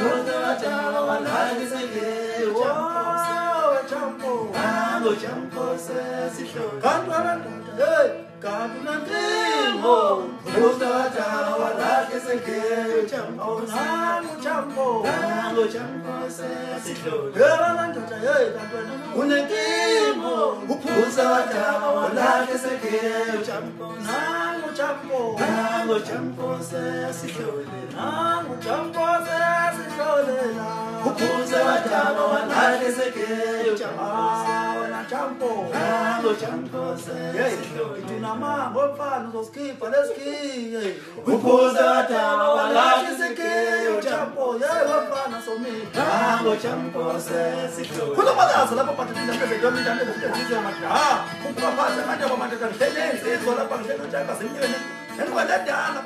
uphuza wadala walakiseke Jampo Nango Jampo sesihlole Kantwana ndoda hey Kantwana ndimo uphuza wadala walakiseke Jampo Nango Jampo sesihlole Kantwana ndoda hey Kantwana unentimo uphuza wadala walakiseke Jampo Nango Jampo sesihlole uphuza wadala walakiseke Jampo Tunamanga mfana uzoskipha lesikhiye uphuza wadala walakiseke Jampo mfana somile Jampo sesihlole kulomakazi lapho pathathile mpezedomidane ngokuthengiswa madaha ukupaphaza manje abamandla ngihlele insizwa lapha ngihlele utshaka zinyweni endikwadadala